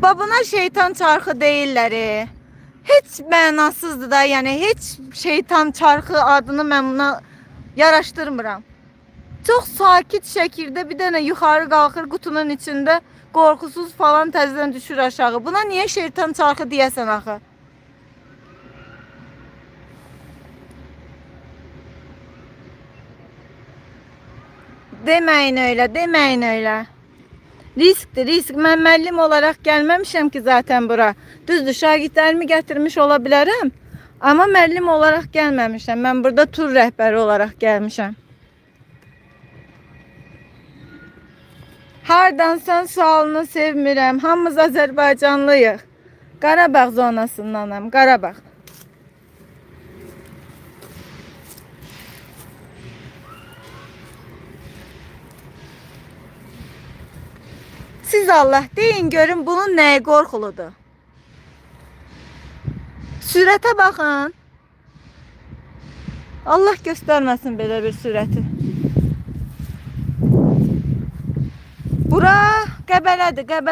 Buna şeytan çarxı deyirlər. Heç mənasızdır da, yəni heç şeytan çarxı adını mən buna yaraşdırmıram. Çox sakit şəkildə bir dənə yuxarı qalxır qutunun içində, qorxusuz falan təzədən düşür aşağı. Buna niyə şeytan çarxı deyəsən axı? Deməyin öyle, deməyin öyle. Riskdir, risk. Mən müəllim olaraq gəlməmişəm ki zaten bura. Düzdür, şagirdlərimi gətirmiş ola bilərəm. Amma müəllim olaraq gəlməmişəm. Mən burada tur rəhbəri olaraq gəlmişəm. Hardansan sualını sevmirəm. Hamımız Azərbaycanlıyıq. Qarabağ zonasındanam, Qarabağ. Siz Allah deyin görün bunun nəyi qorxuludur? Sürətə baxın. Allah göstərməsin belə bir sürəti. Bura Qəbələdir, Qəbələ.